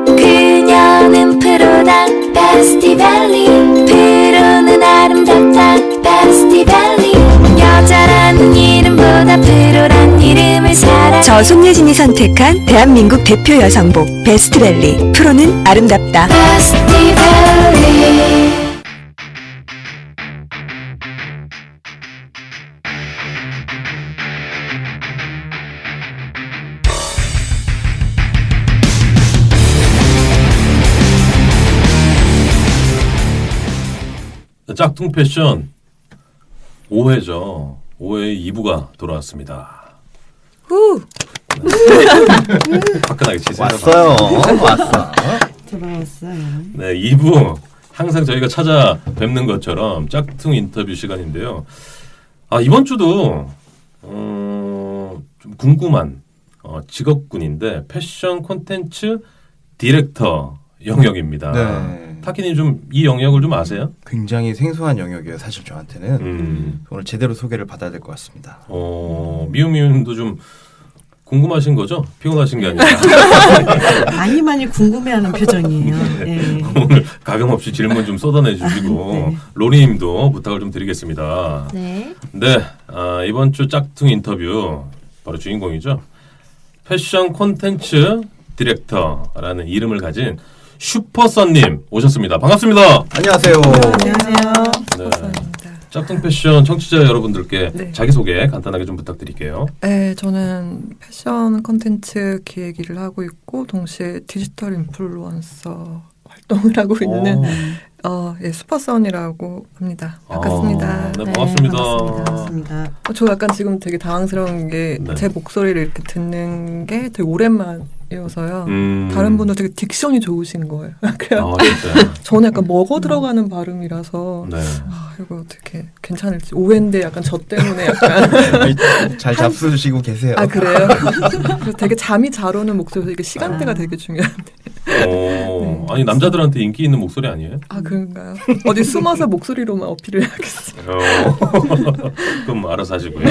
그녀는 프로다 베스티밸리 프로는 아름답다 베스티밸리 여자라는 이름보다 프로란 이름을 사랑 저 손예진이 선택한 대한민국 대표 여성복 베스트밸리 프로는 아름답다. 베스티밸리 짝퉁 패션 5회죠. 5회 2부가 돌아왔습니다. 후! 화끈하게 치세요. 왔어요. 왔어. 돌아왔어요. 네, 2부 항상 저희가 찾아뵙는 것처럼 짝퉁 인터뷰 시간인데요. 이번 주도 좀 궁금한 직업군인데 패션 콘텐츠 디렉터 영역입니다. 네. 타키님 좀 이 영역을 좀 아세요? 굉장히 생소한 영역이에요. 사실 저한테는 오늘 제대로 소개를 받아야 될 것 같습니다. 미우미우님도 좀 궁금하신 거죠? 피곤하신 게 아니라 많이 궁금해하는 표정이에요. 네. 오늘 가감없이 질문 좀 쏟아내 주시고 네. 로리님도 부탁을 좀 드리겠습니다. 네. 네, 이번 주 짝퉁 인터뷰 바로 주인공이죠. 패션 콘텐츠 디렉터라는 이름을 가진 슈퍼선님 오셨습니다. 반갑습니다. 안녕하세요. 안녕하세요. 네. 짝퉁 패션 청취자 여러분들께 네. 자기소개 간단하게 좀 부탁드릴게요. 네, 저는 패션 컨텐츠 기획 일을 하고 있고 동시에 디지털 인플루언서 활동을 하고 있는 슈퍼선이라고 합니다. 반갑습니다. 네, 반갑습니다. 반갑습니다. 저 약간 지금 되게 당황스러운 게 제 네. 목소리를 이렇게 듣는 게 되게 오랜만이어서요. 다른 분들 되게 딕션이 좋으신 거예요. 그래요. 진짜. 저는 약간 먹어 들어가는 발음이라서 네. 이거 어떻게 괜찮을지 오해인데 약간 저 때문에 약간 잘 잡수시고 계세요. 그래요? 그래서 되게 잠이 잘 오는 목소리에서 이게 시간대가 되게 중요한데. 아니 남자들한테 인기 있는 목소리 아니에요? 그런가요? 어디 숨어서 목소리로만 어필을 해야겠어요. 그럼 알아서 하시고요.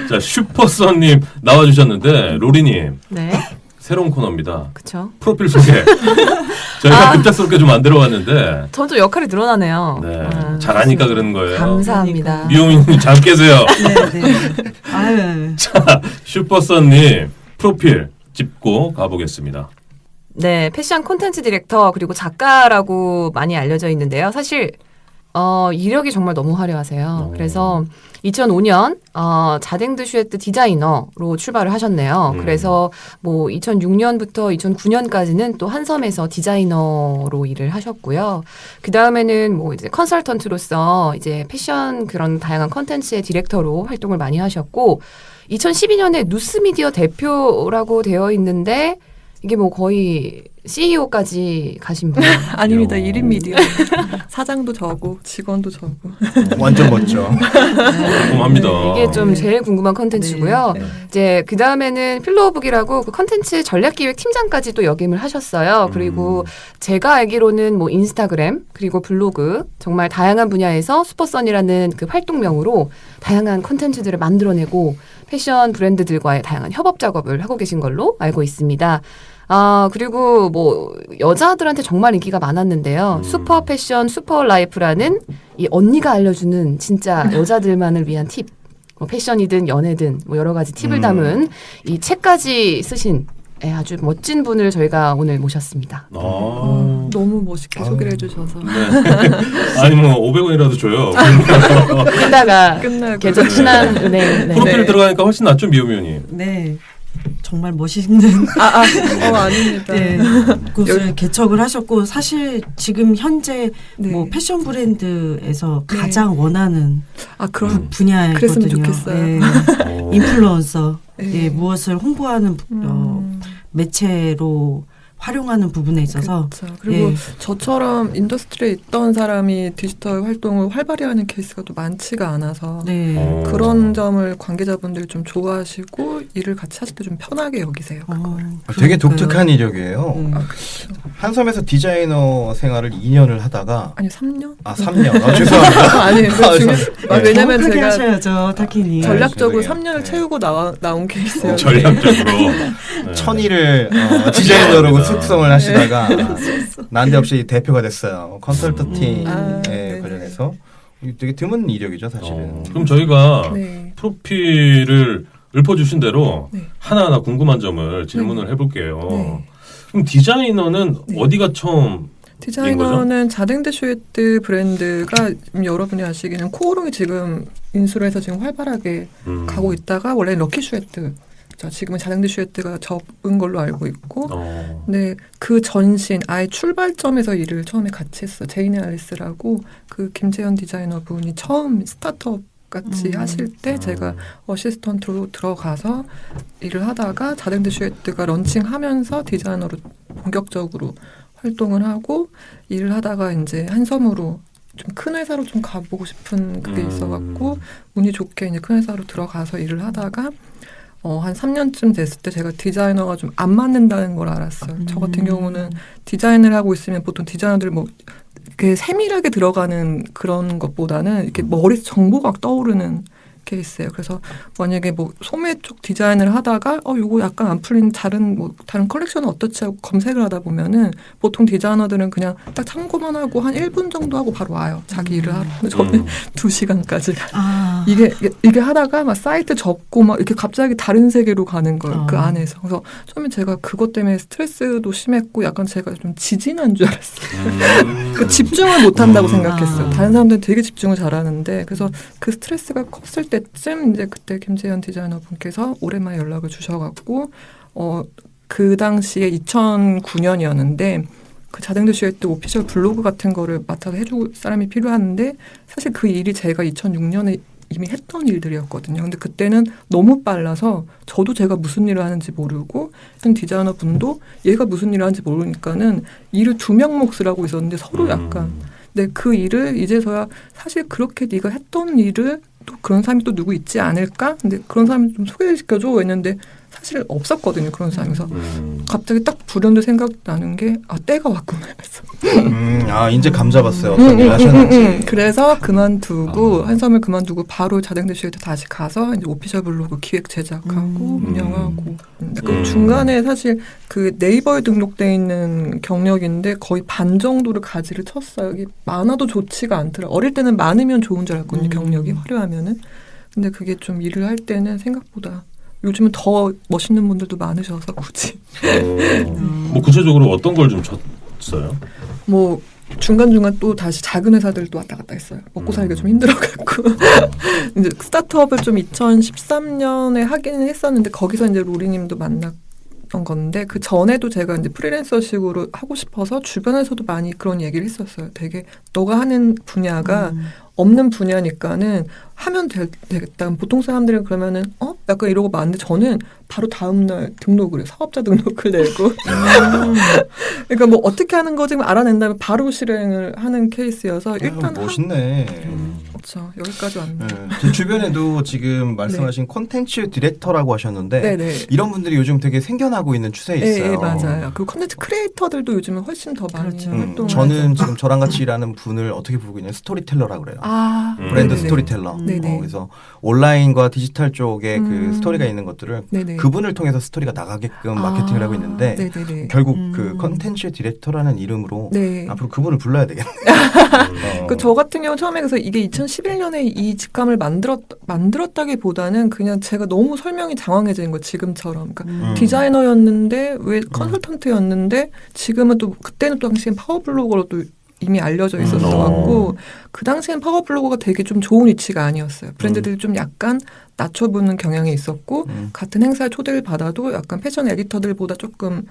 자, 슈퍼선님 나와주셨는데 로리님 네, 새로운 코너입니다. 그쵸. 프로필 소개. 저희가 급작스럽게 좀 안 들어왔는데 전 좀 역할이 늘어나네요. 네, 잘하니까 그러는 거예요. 감사합니다. 미호민님 잘 계세요. 네. 아유. 자, 슈퍼선님 프로필 짚고 가보겠습니다. 네, 패션 콘텐츠 디렉터 그리고 작가라고 많이 알려져 있는데요. 사실 이력이 정말 너무 화려하세요. 그래서 2005년 자댕드 슈에트 디자이너로 출발을 하셨네요. 그래서 뭐 2006년부터 2009년까지는 또 한섬에서 디자이너로 일을 하셨고요. 그 다음에는 뭐 이제 컨설턴트로서 이제 패션 그런 다양한 컨텐츠의 디렉터로 활동을 많이 하셨고 2012년에 누스미디어 대표라고 되어 있는데 이게 뭐 거의 CEO까지 가신 분. 아닙니다. 1인 미디어. 사장도 저고 직원도 저고. 완전 멋져. 궁금합니다. 이게 좀 제일 궁금한 컨텐츠고요. 네. 이제 그 다음에는 필로우북이라고 그 컨텐츠 전략기획 팀장까지 또 역임을 하셨어요. 그리고 제가 알기로는 뭐 인스타그램 그리고 블로그 정말 다양한 분야에서 슈퍼선이라는 그 활동명으로 다양한 컨텐츠들을 만들어내고 패션 브랜드들과의 다양한 협업 작업을 하고 계신 걸로 알고 있습니다. 그리고 뭐 여자들한테 정말 인기가 많았는데요. 슈퍼 패션 슈퍼 라이프라는 이 언니가 알려주는 진짜 여자들만을 위한 팁, 뭐 패션이든 연애든 뭐 여러 가지 팁을 담은 이 책까지 쓰신 아주 멋진 분을 저희가 오늘 모셨습니다. 너무 멋있게 소개를 해주셔서. 아니 뭐 500원이라도 줘요. 끝나가 끝나고. 계정 신한은행. 네. 프로필 들어가니까 훨씬 낫죠, 미호미호님. 네. 정말 멋있는 아닙니다. 네. 곳을 개척을 하셨고 사실 지금 현재 네. 뭐 패션 브랜드에서 가장 원하는 그럼 분야이거든요. 그랬으면 좋겠어요. 네. 인플루언서 네. 무엇을 홍보하는 매체로 활용하는 부분에 있어서 그렇죠. 그리고 예. 저처럼 인더스트리에 있던 사람이 디지털 활동을 활발히 하는 케이스가 또 많지가 않아서 네. 그런 점을 관계자분들이 좀 좋아하시고 일을 같이 하실 때 좀 편하게 여기세요. 되게 그러니까요. 독특한 이력이에요. 음. 한섬에서 디자이너 생활을 2년을 하다가 아니 3년? 3년. 죄송합니다. 아니 왜냐면 정확하게 제가 하셔야죠, 타키님. 전략적으로 죄송해요. 3년을 채우고 나온 케이스예요. 전략적으로 천일을 디자이너로 숙성을 하시다가 난데없이 대표가 됐어요. 컨설팅에 네네. 관련해서 되게 드문 이력이죠, 사실은. 그럼 저희가 네. 프로필을 읊어주신 대로 네. 하나하나 궁금한 점을 질문을 해볼게요. 네. 그럼 디자이너는 네. 어디가 처음 디자이너는 자댕드 슈에트 브랜드가 여러분이 아시기는 코오롱이 지금 인수를 해서 지금 활발하게 가고 있다가 원래 럭키 슈에트 지금은 자댕드 슈에트가 접은 걸로 알고 있고 네, 그 전신 아예 출발점에서 일을 처음에 같이 했어. 제이네 알리스라고 그 김재현 디자이너 분이 처음 스타트업 같이 하실 때 제가 어시스턴트로 들어가서 일을 하다가 자댕드 슈에트가 런칭하면서 디자이너로 본격적으로 활동을 하고 일을 하다가 이제 한섬으로 좀 큰 회사로 좀 가보고 싶은 그게 있어갖고 운이 좋게 이제 큰 회사로 들어가서 일을 하다가 한 3년쯤 됐을 때 제가 디자이너가 좀 안 맞는다는 걸 알았어요. 저 같은 경우는 디자인을 하고 있으면 보통 디자이너들 뭐 이렇게 세밀하게 들어가는 그런 것보다는 이렇게 머릿속 정보가 막 떠오르는 케이스예요. 그래서 만약에 뭐 소매 쪽 디자인을 하다가 요거 약간 안 풀린 다른 컬렉션은 어떻지 하고 검색을 하다 보면은 보통 디자이너들은 그냥 딱 참고만 하고 한 1분 정도 하고 바로 와요. 자기 일을 하러. 근데 저는 2시간까지 이게 하다가 막 사이트 접고 막 이렇게 갑자기 다른 세계로 가는 거예요. 그 안에서. 그래서 처음에 제가 그것 때문에 스트레스도 심했고 약간 제가 좀 지진한 줄 알았어요. 그 집중을 못 한다고 생각했어요. 다른 사람들은 되게 집중을 잘하는데 그래서 그 스트레스가 컸을 때쯤 이제 그때 김재현 디자이너 분께서 오랜만에 연락을 주셔갖고 그 당시에 2009년이었는데 그 자댕드 슈에트 오피셜 블로그 같은 거를 맡아서 해줄 사람이 필요한데 사실 그 일이 제가 2006년에 이미 했던 일들이었거든요. 근데 그때는 너무 빨라서 저도 제가 무슨 일을 하는지 모르고 디자이너 분도 얘가 무슨 일을 하는지 모르니까는 일을 2명 몫을 하고 있었는데 서로 약간 근데 그 일을 이제서야 사실 그렇게 네가 했던 일을 또 그런 사람이 또 누구 있지 않을까? 근데 그런 사람이 좀 소개시켜줘 했는데 사실 없었거든요. 그런 사람이. 그래서 갑자기 딱 불현듯 생각나는 게 때가 왔구나. 이제 감 잡았어요. 어떤 일 하셨는지. 그래서 그만두고 한섬을 그만두고 바로 자댕드 슈에트 다시 가서 이제 오피셜 블로그 기획 제작하고 운영하고 그 중간에 사실 그 네이버에 등록돼 있는 경력인데 거의 반 정도를 가지를 쳤어요. 이게 많아도 좋지가 않더라. 어릴 때는 많으면 좋은 줄 알았거든요. 경력이 화려하면은. 근데 그게 좀 일을 할 때는 생각보다 요즘은 더 멋있는 분들도 많으셔서 굳이. 뭐 구체적으로 어떤 걸 좀 쳤어요? 뭐 중간중간 또 다시 작은 회사들도 왔다 갔다 했어요. 먹고 살기가 좀 힘들어갖고. 이제 스타트업을 좀 2013년에 하기는 했었는데 거기서 이제 로리님도 만났던 건데 그 전에도 제가 이제 프리랜서식으로 하고 싶어서 주변에서도 많이 그런 얘기를 했었어요. 되게 너가 하는 분야가 없는 분야니까는 하면 되겠다. 보통 사람들은 그러면은 약간 이러고 마는데 저는 바로 다음날 등록을 해요. 사업자 등록을 내고. 그러니까 뭐 어떻게 하는 거지 알아낸다면 바로 실행을 하는 케이스여서 일단 멋있네. 그렇죠. 여기까지 왔네. 제 주변에도 지금 말씀하신 콘텐츠 디렉터라고 하셨는데 네네. 이런 분들이 요즘 되게 생겨나고 있는 추세에 있어요. 네, 맞아요. 그리고 콘텐츠 크리에이터들도 요즘은 훨씬 더 많이 활동을 저는 하죠. 지금 저랑 같이 일하는 분을 어떻게 부르고 있냐면 스토리텔러라고 그래요. 네네네. 브랜드 스토리텔러. 네네. 그래서 온라인과 디지털 쪽에 그 스토리가 있는 것들을 네네. 그분을 통해서 스토리가 나가게끔 마케팅을 하고 있는데 네네네. 결국 그 컨텐츠 디렉터라는 이름으로 네. 앞으로 그분을 불러야 되겠네. 저 같은 경우 처음에 그래서 이게 2011년에 이 직감을 만들었다기보다는 그냥 제가 너무 설명이 장황해진 거 지금처럼. 그러니까 디자이너였는데 왜 컨설턴트였는데 지금은 또 그때는 또 당시엔 파워블로거로 또 이미 알려져 있었어갖고 그 당시엔 파워블로거가 되게 좀 좋은 위치가 아니었어요. 브랜드들이 좀 약간 낮춰보는 경향이 있었고 같은 행사에 초대를 받아도 약간 패션 에디터들보다 조금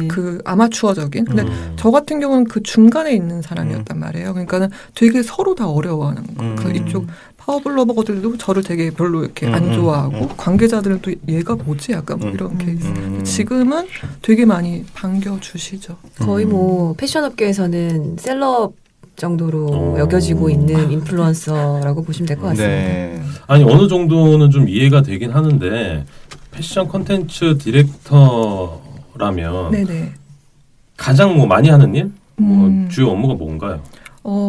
그 아마추어적인. 근데 저 같은 경우는 그 중간에 있는 사람이었단 말이에요. 그러니까는 되게 서로 다 어려워하는 거. 그래서 이쪽 파워블로거들도 저를 되게 별로 이렇게 안 좋아하고 관계자들은 또 얘가 뭐지 약간 뭐 이런 케이스. 지금은 되게 많이 반겨주시죠. 거의 뭐 패션업계에서는 셀럽 정도로 어. 여겨지고 있는 인플루언서라고 보시면 될 것 같습니다. 네. 아니 어느 정도는 좀 이해가 되긴 하는데 패션 콘텐츠 디렉터라면 네네. 가장 뭐 많이 하는 일? 뭐 음. 주요 업무가 뭔가요?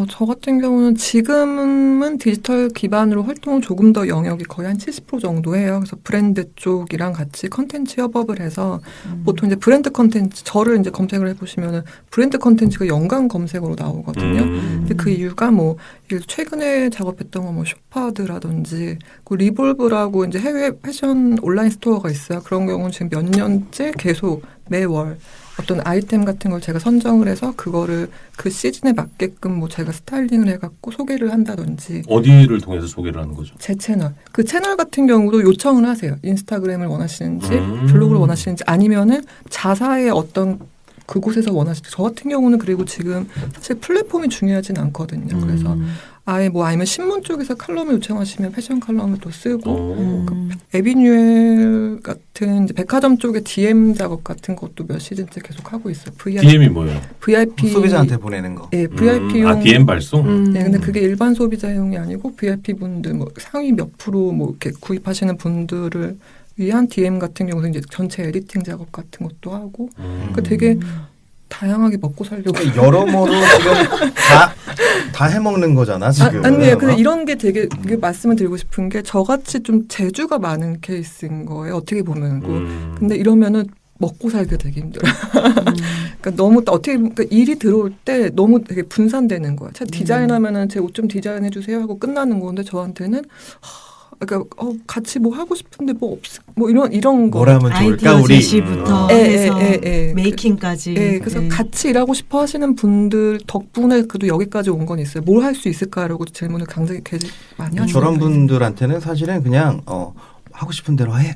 저 같은 경우는 지금은 디지털 기반으로 활동을 조금 더 영역이 거의 한 70% 정도 해요. 그래서 브랜드 쪽이랑 같이 컨텐츠 협업을 해서 보통 이제 브랜드 컨텐츠, 저를 이제 검색을 해보시면은 브랜드 컨텐츠가 연관 검색어로 나오거든요. 근데 그 이유가 뭐 최근에 작업했던 거 뭐 쇼파드라든지 그 리볼브라고 이제 해외 패션 온라인 스토어가 있어요. 그런 경우는 지금 몇 년째 계속 매월 어떤 아이템 같은 걸 제가 선정을 해서 그거를 그 시즌에 맞게끔 뭐 제가 스타일링을 해갖고 소개를 한다든지 어디를 통해서 소개를 하는 거죠? 제 채널 그 채널 같은 경우도 요청을 하세요. 인스타그램을 원하시는지 음. 블로그를 원하시는지 아니면은 자사의 어떤 그곳에서 원하시는지 저 같은 경우는 그리고 지금 사실 플랫폼이 중요하진 않거든요. 그래서 아예 뭐 아니면 신문 쪽에서 칼럼을 요청하시면 패션 칼럼을 또 쓰고 에비뉴엘 같은 이제 백화점 쪽의 DM 작업 같은 것도 몇 시즌째 계속 하고 있어요. DM이 뭐예요? VIP 소비자한테 보내는 거. 예, VIP용. DM 발송? 네, 근데 그게 일반 소비자용이 아니고 VIP 분들 뭐 상위 몇 프로 뭐 이렇게 구입하시는 분들을 위한 DM 같은 경우는 이제 전체 에디팅 작업 같은 것도 하고 그러니까 되게 다양하게 먹고 살려고. 그러니까 여러모로 지금 다 해먹는 거잖아 지금. 아니에요. 근데 이런 게 되게 이게 말씀을 드리고 싶은 게 저같이 좀 재주가 많은 케이스인 거예요. 어떻게 보면. 근데 이러면은 먹고 살기가 되게 힘들어요. 그러니까 너무 어떻게 그러니까 일이 들어올 때 너무 되게 분산되는 거야. 차 디자인하면은 제 옷 좀 디자인해 주세요 하고 끝나는 건데 저한테는 그러니까 같이 뭐 하고 싶은데 뭐 없 뭐 이런 거. 뭘 하면 좋을까 아이디어 우리. 제시부터 예, 해서 예, 예. 메이킹까지. 예, 그래서 예. 같이 일하고 싶어 하시는 분들 덕분에 그래도 여기까지 온 건 있어요. 뭘 할 수 있을까라고 질문을 굉장히 많이 하시는 저런 거예요. 분들한테는 사실은 그냥 하고 싶은 대로 해.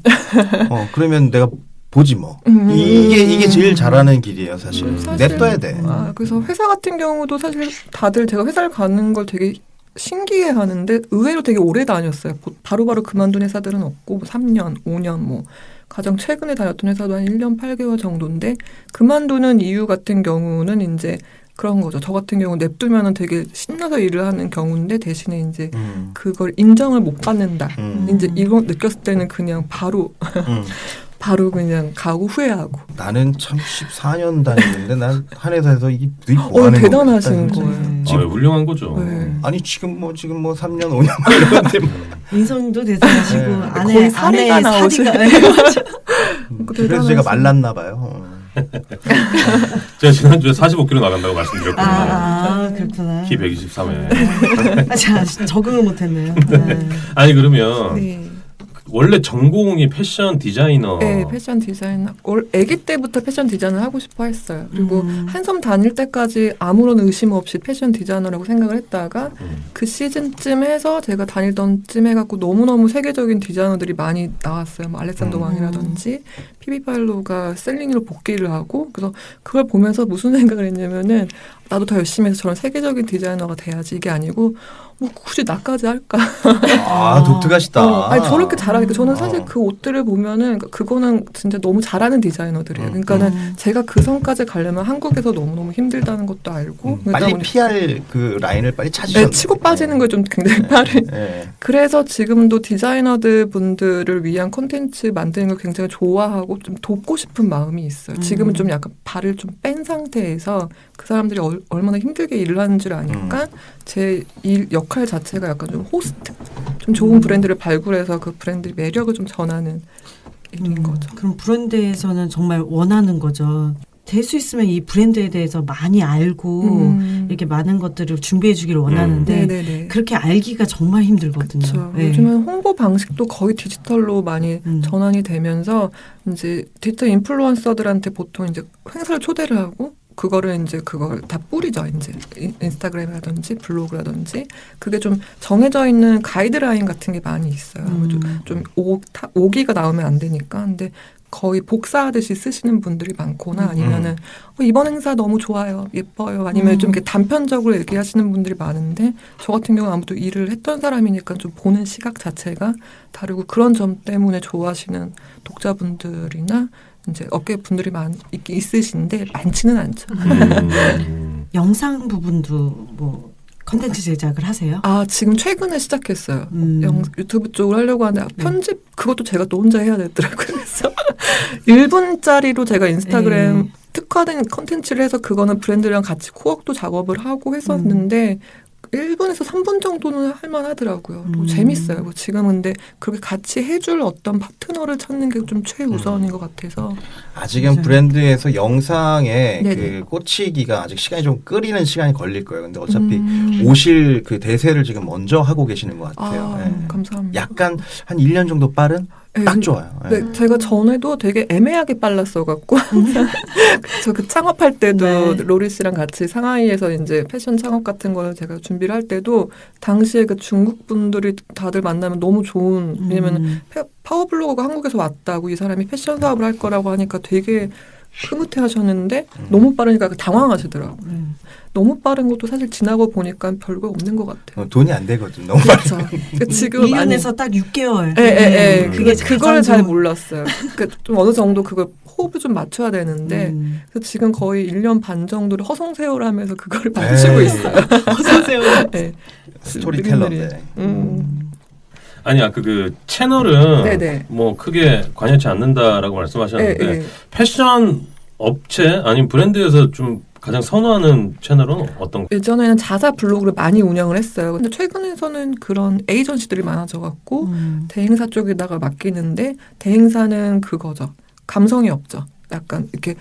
그러면 내가 보지 뭐. 이게 제일 잘하는 길이에요 사실. 사실- 냅둬야 돼. 그래서 회사 같은 경우도 사실 다들 제가 회사를 가는 걸 되게 신기해 하는데 의외로 되게 오래 다녔어요. 바로바로 그만둔 회사들은 없고 뭐 3년, 5년 뭐 가장 최근에 다녔던 회사도 한 1년 8개월 정도인데 그만두는 이유 같은 경우는 이제 그런 거죠. 저 같은 경우 냅두면은 되게 신나서 일을 하는 경우인데 대신에 이제 그걸 인정을 못 받는다. 이제 이거 느꼈을 때는 그냥 바로 그냥 가고 후회하고. 나는 참 14년 다녔는데 난 한 회사에서 이게 뭐 하는 대단하신 거야. 거예요. 훌륭한 거죠. 네. 아니 지금 뭐 3년 5년 이런데 뭐. 인성도 대단하시고 네. 안에 거의 사례가 나오시네. 그래서 제가 말랐나 봐요. 제가 지난주에 45kg 나간다고 말씀드렸거든요. 그렇구나. 키 123에. 자, 적응을 못했네요. 네. 아니 그러면 네. 원래 전공이 패션 디자이너. 네, 패션 디자인. 아기 때부터 패션 디자인을 하고 싶어 했어요. 그리고 한섬 다닐 때까지 아무런 의심 없이 패션 디자이너라고 생각을 했다가 그 시즌쯤 해서 제가 다니던 쯤 해갖고 너무너무 세계적인 디자이너들이 많이 나왔어요. 뭐 알렉산더 왕이라든지 피비팔로가 셀링으로 복귀를 하고 그래서 그걸 보면서 무슨 생각을 했냐면은 나도 더 열심히 해서 저런 세계적인 디자이너가 돼야지 이게 아니고 뭐 굳이 나까지 할까? 독특하시다. 아니 저렇게 잘하니까 저는 사실 그 옷들을 보면은 그거는 진짜 너무 잘하는 디자이너들이에요. 그러니까는 제가 그 선까지 가려면 한국에서 너무너무 힘들다는 것도 알고 빨리 피할 그 라인을 빨리 찾으셨네. 네, 치고 빠지는 걸 좀 굉장히 빠른. 그래서 지금도 디자이너들 분들을 위한 콘텐츠 만드는 걸 굉장히 좋아하고 좀 돕고 싶은 마음이 있어요. 지금은 좀 약간 발을 좀 뺀 상태에서 그 사람들이 얼마나 힘들게 일을 하는 줄 아니까 제 일 역할 자체가 약간 좀 호스트, 좀 좋은 브랜드를 발굴해서 그 브랜드의 매력을 좀 전하는 일인 거죠. 그럼 브랜드에서는 정말 원하는 거죠. 될 수 있으면 이 브랜드에 대해서 많이 알고 이렇게 많은 것들을 준비해 주기를 원하는데 네네네. 그렇게 알기가 정말 힘들거든요. 그렇죠. 네. 요즘은 홍보 방식도 거의 디지털로 많이 전환이 되면서 이제 디지털 인플루언서들한테 보통 이제 행사를 초대를 하고 그걸 다 뿌리죠. 이제 인스타그램이라든지 블로그라든지 그게 좀 정해져 있는 가이드라인 같은 게 많이 있어요. 좀 오기가 나오면 안 되니까. 근데 거의 복사하듯이 쓰시는 분들이 많거나 아니면은 이번 행사 너무 좋아요, 예뻐요, 아니면 좀 이렇게 단편적으로 얘기하시는 분들이 많은데 저 같은 경우는 아무래도 일을 했던 사람이니까 좀 보는 시각 자체가 다르고 그런 점 때문에 좋아하시는 독자분들이나 이제 업계 분들이 있으신데 많지는 않죠. 영상 부분도 뭐 컨텐츠 제작을 하세요? 아, 지금 최근에 시작했어요. 유튜브 쪽으로 하려고 하는데 편집 그것도 제가 또 혼자 해야 되더라고요. 그래서 1분짜리로 제가 인스타그램 특화된 컨텐츠를 해서 그거는 브랜드랑 같이 코업도 작업을 하고 했었는데 1분에서 3분 정도는 할만하더라고요. 뭐 재밌어요. 뭐 지금 근데 그렇게 같이 해줄 어떤 파트너를 찾는 게 좀 최우선인 것 같아서. 아직은 맞아요. 브랜드에서 영상에 네네. 그 꽂히기가 아직 시간이 좀 끓이는 시간이 걸릴 거예요. 근데 어차피 오실 그 대세를 지금 먼저 하고 계시는 것 같아요. 아, 예. 감사합니다. 약간 한 1년 정도 빠른? 네, 딱 좋아요. 예. 네, 제가 전에도 되게 애매하게 빨랐어갖고 저 그 창업할 때도 네. 로리 씨랑 같이 상하이에서 이제 패션 창업 같은 거를 제가 준비를 할 때도 당시에 그 중국 분들이 다들 만나면 너무 좋은 왜냐면 파워블로거가 한국에서 왔다고 이 사람이 패션 사업을 할 거라고 하니까 되게 흐뭇해하셨는데 너무 빠르니까 당황하시더라고요. 너무 빠른 것도 사실 지나고 보니까 별거 없는 것 같아요. 돈이 안 되거든. 너무 빨리. 그렇죠. 그러니까 지금 1년에서 딱 6개월. 그게 그걸 가장 잘 좋은- 몰랐어요. 그러니까 좀 어느 정도 그걸 호흡을 좀 맞춰야 되는데 그래서 지금 거의 1년 반 정도를 허송세월 하면서 그거를 맞추고 에이. 있어요. 허송세월. 네. 스토리텔러인데. 아니 아까 그 채널은 네네. 뭐 크게 관여치 않는다라고 말씀하셨는데 네, 네. 패션 업체 아니면 브랜드에서 좀 가장 선호하는 채널은 어떤 거? 예전에는 자사 블로그를 많이 운영을 했어요. 근데 최근에서는 그런 에이전시들이 많아져갖고 대행사 쪽에다가 맡기는데 대행사는 그거죠. 감성이 없죠. 약간 이렇게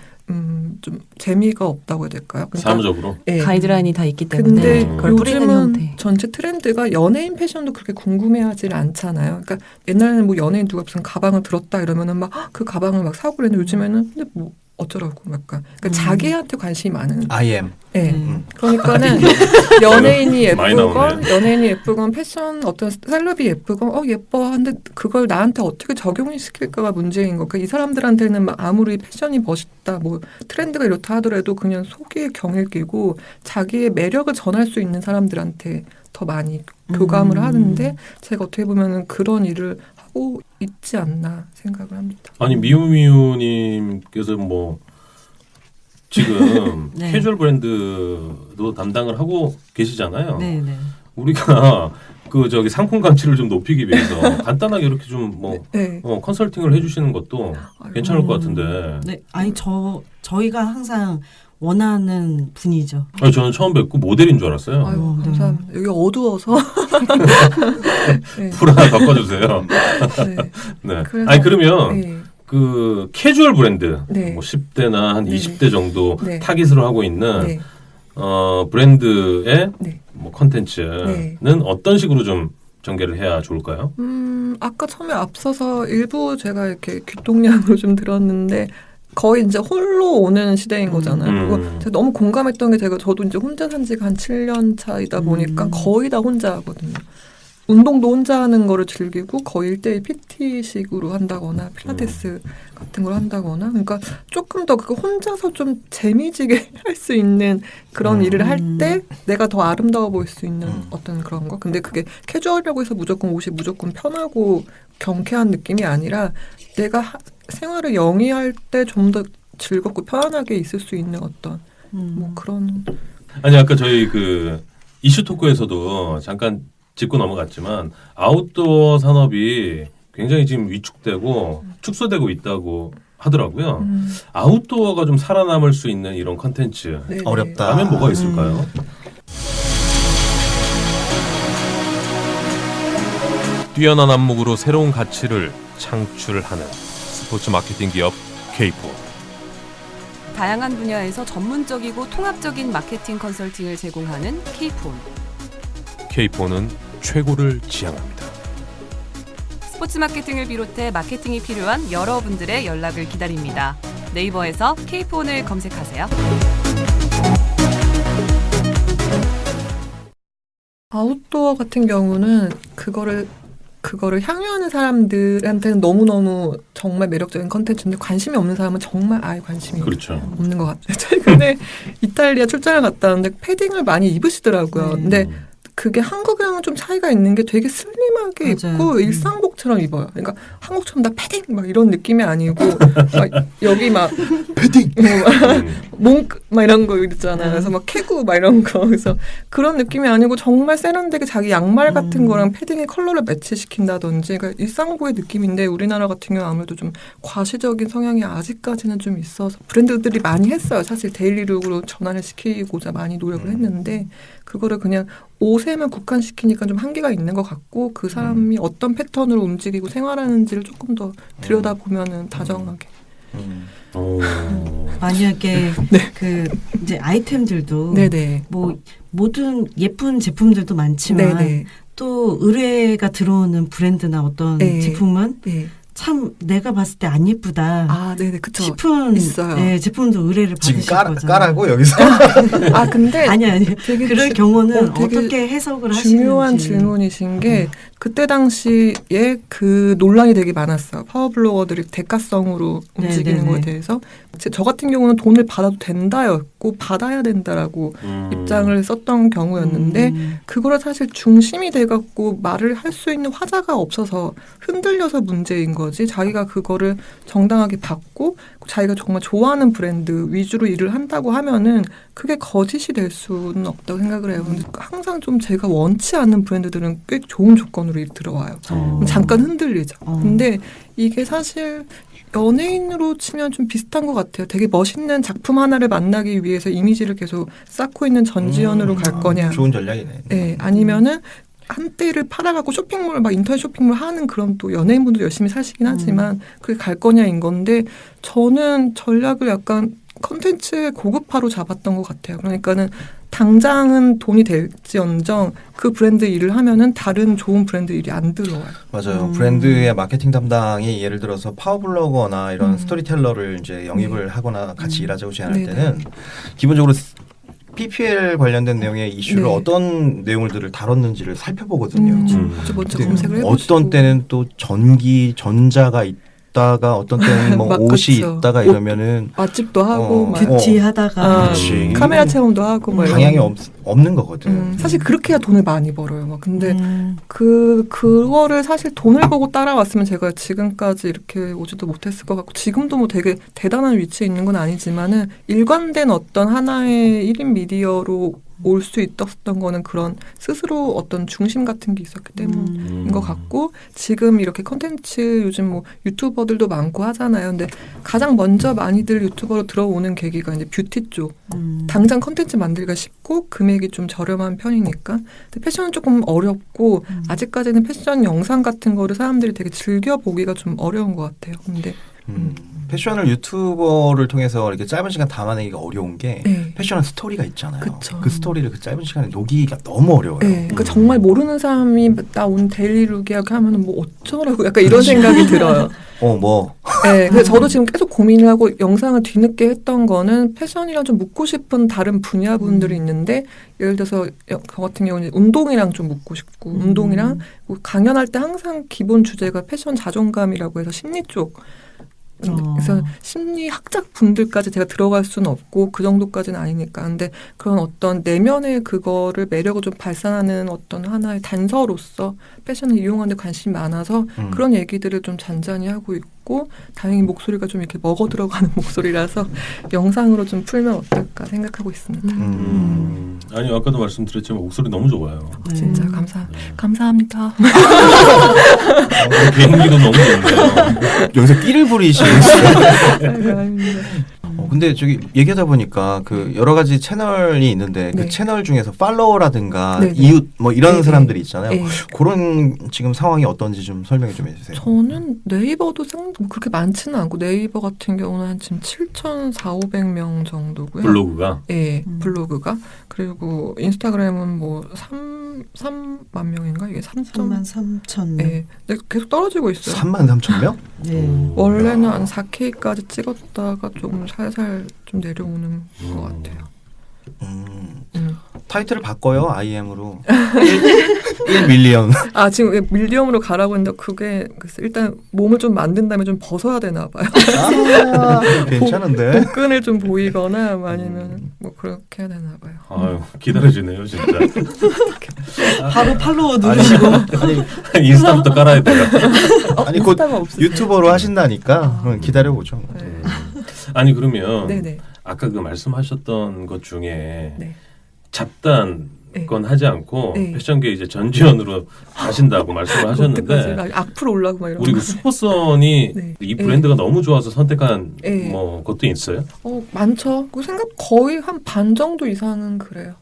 좀 재미가 없다고 해야 될까요? 그러니까 사무적으로? 예. 가이드라인이 다 있기 때문에 근데 그걸 뿌리는 요즘은 형태. 전체 트렌드가 연예인 패션도 그렇게 궁금해하지는 않잖아요. 그러니까 옛날에는 뭐 연예인 누가 무슨 가방을 들었다 이러면은 막 그 가방을 막 사고 그랬는데 요즘에는 근데 뭐 어쩌라고 약간 그러니까 자기한테 관심이 많은. I am. 예. 그러니까는 연예인이 많이 예쁘건 나오네. 연예인이 예쁘건 패션 어떤 셀럽이 예쁘건 예뻐 한데 그걸 나한테 어떻게 적용을 시킬까가 문제인 거. 그러니까 이 사람들한테는 막 아무리 패션이 멋있다 뭐 트렌드가 이렇다 하더라도 그냥 속에 경을 끼고 자기의 매력을 전할 수 있는 사람들한테 더 많이 교감을 하는데 제가 어떻게 보면은 그런 일을 하고 있지 않나 생각을 합니다. 아니 미우미우님께서 뭐 지금 네. 캐주얼 브랜드도 담당을 하고 계시잖아요. 네, 네. 우리가 그 저기 상품 가치를 좀 높이기 위해서 간단하게 이렇게 좀 뭐 네. 컨설팅을 해주시는 것도 괜찮을 것 같은데. 네, 아니 저희가 항상 원하는 분이죠. 아니, 저는 처음 뵙고 모델인 줄 알았어요. 아유, 네. 감사합니다. 여기 어두워서. 네. 불 하나 바꿔주세요. 네. 네. 그래서- 아니 그러면 네. 그 캐주얼 브랜드 네. 뭐 10대나 한 네. 20대 정도 네. 타깃으로 하고 있는 네. 브랜드의 네. 뭐 컨텐츠는 어떤 식으로 좀 전개를 해야 좋을까요? 아까 처음에 앞서서 일부 제가 이렇게 귓동량으로 좀 들었는데 거의 이제 홀로 오는 시대인 거잖아요. 그리고 제가 너무 공감했던 게 저도 이제 혼자 산 지가 한 7년 차이다 보니까 거의 다 혼자 하거든요. 운동도 혼자 하는 거를 즐기고 거의 1대1 PT식으로 한다거나 필라테스 같은 걸 한다거나 그러니까 조금 더 그거 혼자서 좀 재미지게 할 수 있는 그런 일을 할 때 내가 더 아름다워 보일 수 있는 어떤 그런 거. 근데 그게 캐주얼이라고 해서 무조건 옷이 무조건 편하고 경쾌한 느낌이 아니라 내가 생활을 영위할 때 좀 더 즐겁고 편안하게 있을 수 있는 어떤 뭐 그런 아니 아까 저희 그 이슈 토크에서도 잠깐 짚고 넘어갔지만 아웃도어 산업이 굉장히 지금 위축되고 축소되고 있다고 하더라고요. 아웃도어가 좀 살아남을 수 있는 이런 컨텐츠 네네. 어렵다. 라면 뭐가 있을까요? 뛰어난 안목으로 새로운 가치를 창출하는 스포츠 마케팅 기업 K4. 다양한 분야에서 전문적이고 통합적인 마케팅 컨설팅을 제공하는 K폰. K4는 최고를 지향합니다. 스포츠 마케팅을 비롯해 마케팅이 필요한 여러분들의 연락을 기다립니다. 네이버에서 K폰을 검색하세요. 아웃도어 같은 경우는 그거를 그거를 향유하는 사람들한테는 너무너무 정말 매력적인 컨텐츠인데 관심이 없는 사람은 정말 아예 관심이 그렇죠. 없는 것 같아요. 최근에 이탈리아 출장을 갔다 왔는데 패딩을 많이 입으시더라고요. 네. 근데 그게 한국이랑은 좀 차이가 있는 게 되게 슬림하게 맞아요. 입고 일상복처럼 입어요. 그러니까 한국처럼 다 패딩 막 이런 느낌이 아니고 막 여기 막 패딩. 몽크 막 이런 거 있잖아요. 그래서 막 캐구 막 이런 거. 그래서 그런 느낌이 아니고 정말 세련되게 자기 양말 같은 거랑 패딩의 컬러를 매치시킨다든지 그러니까 일상복의 느낌인데 우리나라 같은 경우 아무래도 좀 과시적인 성향이 아직까지는 좀 있어서 브랜드들이 많이 했어요. 사실 데일리룩으로 전환을 시키고자 많이 노력을 했는데 그거를 그냥 옷에만 국한시키니까 좀 한계가 있는 것 같고 그 사람이 어떤 패턴으로 움직이고 생활하는지를 조금 더 들여다보면은 다정하게. 만약에 그 이제 아이템들도 네네. 뭐 모든 예쁜 제품들도 많지만 네네. 또 의뢰가 들어오는 브랜드나 어떤 네. 제품은 네. 참 내가 봤을 때 안 예쁘다 아, 네네, 그쵸. 싶은 있어요. 네, 제품도 의뢰를 지금 받으실 거잖아요. 까라고 여기서. 아, 근데 아니 되게 그럴 경우는 되게 어떻게 해석을 중요한 하시는지. 질문이신 게 그때 당시에 그 논란이 되게 많았어요. 파워블로거들이 대가성으로 움직이는 네네네. 거에 대해서 저 같은 경우는 돈을 받아도 된다였고 받아야 된다라고 입장을 썼던 경우였는데 그거를 사실 중심이 돼갖고 말을 할 수 있는 화자가 없어서 흔들려서 문제인 거지 자기가 그거를 정당하게 받고 자기가 정말 좋아하는 브랜드 위주로 일을 한다고 하면은 그게 거짓이 될 수는 없다고 생각을 해요. 근데 항상 좀 제가 원치 않는 브랜드들은 꽤 좋은 조건으로 들어와요. 잠깐 흔들리죠. 근데 이게 사실 연예인으로 치면 좀 비슷한 것 같아요. 되게 멋있는 작품 하나를 만나기 위해서 이미지를 계속 쌓고 있는 전지현으로 갈 거냐. 좋은 전략이네. 네, 아니면은 한때를 팔아갖고 쇼핑몰 막 인터넷 쇼핑몰 하는 그런 또 연예인분들 열심히 사시긴 하지만 그게 갈 거냐인 건데 저는 전략을 약간 컨텐츠의 고급화로 잡았던 것 같아요. 그러니까는 당장은 돈이 될지언정 그 브랜드 일을 하면은 다른 좋은 브랜드 일이 안 들어와요. 맞아요. 브랜드의 마케팅 담당이 예를 들어서 파워블로거나 이런 스토리텔러를 이제 영입을 하거나 같이 일하자고 제안할 네네. 때는 기본적으로 PPL 관련된 내용의 이슈를 네. 어떤 내용들을 다뤘는지를 살펴보거든요. 먼저 근데 검색을 해보시고 어떤 때는 또 전자가 있다가 어떤 때는 뭐 막 옷이 그쵸. 있다가 이러면은 맛집도 하고 막 뷰티 하다가 그렇지. 카메라 체험도 하고 뭐 방향이 이런. 없는 거거든. 사실 그렇게 해야 돈을 많이 벌어요. 막 근데 그거를 사실 돈을 보고 따라왔으면 제가 지금까지 이렇게 오지도 못했을 것 같고 지금도 뭐 되게 대단한 위치에 있는 건 아니지만은 일관된 어떤 하나의 1인 미디어로 올 수 있었던 거는 그런 스스로 어떤 중심 같은 게 있었기 때문인 것 같고 지금 이렇게 컨텐츠 요즘 뭐 유튜버들도 많고 하잖아요. 근데 가장 먼저 많이들 유튜버로 들어오는 계기가 이제 뷰티 쪽. 당장 컨텐츠 만들기가 쉽고 금액이 좀 저렴한 편이니까. 근데 패션은 조금 어렵고 아직까지는 패션 영상 같은 거를 사람들이 되게 즐겨 보기가 좀 어려운 것 같아요. 근데 패션을 유튜버를 통해서 이렇게 짧은 시간 담아내기가 어려운 게 네. 패션은 스토리가 있잖아요. 그쵸. 그 스토리를 그 짧은 시간에 녹이기가 너무 어려워요. 네, 그러니까 정말 모르는 사람이 나 오늘 데일리룩이야 이렇게 하면은 뭐 어쩌라고 약간 이런 생각이 들어요. 네, 그래서 저도 지금 계속 고민을 하고 영상을 뒤늦게 했던 거는 패션이랑 좀 묻고 싶은 다른 분야분들이 있는데 예를 들어서 저 같은 경우는 운동이랑 좀 묻고 싶고 운동이랑 강연할 때 항상 기본 주제가 패션 자존감이라고 해서 심리 쪽 그래서 심리학자 분들까지 제가 들어갈 수는 없고 그 정도까지는 아니니까. 근데 그런 어떤 내면의 그거를 매력을 좀 발산하는 어떤 하나의 단서로서 패션을 이용하는 데 관심이 많아서 그런 얘기들을 좀 잔잔히 하고 있고 다행히 목소리가 좀 이렇게 먹어 들어가는 목소리라서 영상으로 좀 풀면 어떨까 생각하고 있습니다. 아니 아까도 말씀드렸지만 목소리 너무 좋아요. 진짜 감사합니다. 개인기도 너무 좋네요. 여기서 끼를 부리시는. 아닙니다. 근데 저기 얘기하다 보니까 그 여러 가지 채널이 있는데 네. 그 채널 중에서 팔로워라든가 네네. 이웃 뭐 이런 네네. 사람들이 있잖아요. 네. 그런 지금 상황이 어떤지 좀 설명해 좀 해주세요. 저는 네이버도 그렇게 많지는 않고 네이버 같은 경우는 한 지금 7,400~500명 정도고요. 블로그가 네, 블로그가. 그리고 인스타그램은 뭐 3만 명인가? 이게 3만 3천 명. 네, 근데 계속 떨어지고 있어요. 33,000명? 네. 원래는 한 4K까지 찍었다가 조금 살살 좀 내려오는 것 같아요. 타이틀을 바꿔요. IM으로 1 밀리언. 아 지금 밀리엄으로 가라고 했는데 그게 글쎄 일단 몸을 좀 만든 다음에 좀 벗어야 되나 봐요. 아, 괜찮은데. 복근을 좀 보이거나 아니면 뭐 그렇게 해야 되나 봐요. 아유 기다려주네요 진짜. 바로 팔로워 누르시고. 아니 인스타부터 깔아야 돼요. 아니 곧 인스타가 없으세요? 유튜버로 하신다니까 그럼 기다려 보죠. 네. 아니 그러면 네네. 아까 그 말씀하셨던 것 중에 네. 잡단 네. 건 하지 않고 네. 패션계 이제 전지현으로 가신다고 말씀을 하셨는데 어떡하지? 악플 올라고 막 이런. 우리 거. 그 슈퍼선이 네. 이 브랜드가 너무 좋아서 선택한 네. 뭐 것도 있어요? 많죠. 그 생각 거의 한 반 정도 이상은 그래요.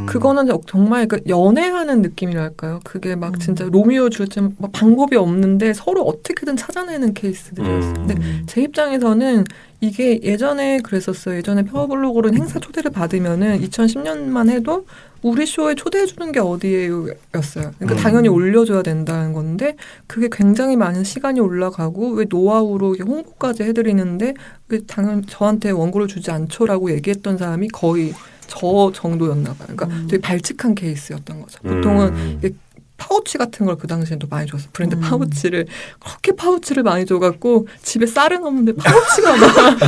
그거는 정말 그 연애하는 느낌이랄까요. 그게 막 진짜 로미오 줄지만 막 방법이 없는데 서로 어떻게든 찾아내는 케이스들이었어요. 근데 제 입장에서는 이게 예전에 그랬었어요. 예전에 파워블로그로는 행사 초대를 받으면은 2010년만 해도 우리 쇼에 초대해 주는 게 어디예요? 였어요. 그러니까 당연히 올려줘야 된다는 건데 그게 굉장히 많은 시간이 올라가고 왜 노하우로 홍보까지 해드리는데 왜 당연히 저한테 원고를 주지 않죠라고 얘기했던 사람이 거의 저 정도였나 봐요. 그러니까 되게 발칙한 케이스였던 거죠. 보통은 이게 파우치 같은 걸 그 당시엔 또 많이 줬어. 브랜드 파우치를 그렇게 파우치를 많이 줘갖고 집에 쌀은 없는데 파우치가 막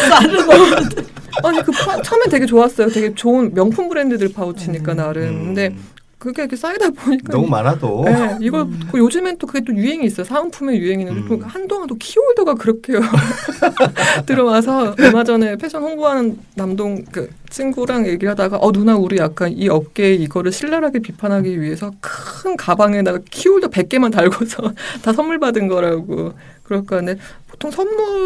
쌀은 없는데 아니 그 처음엔 되게 좋았어요. 되게 좋은 명품 브랜드들 파우치니까 나름. 근데 그게 이렇게 쌓이다 보니까 너무 많아도. 네, 이걸 요즘엔 또 그게 또 유행이 있어요. 사은품의 유행이 있는데 또 한동안 또 키홀더가 그렇게 들어와서 얼마 전에 패션 홍보하는 남동 그 친구랑 얘기하다가 누나 우리 약간 이 업계에 이거를 신랄하게 비판하기 위해서 큰 가방에다가 키홀더 100개만 달고서 다 선물 받은 거라고 그럴까 하는데 보통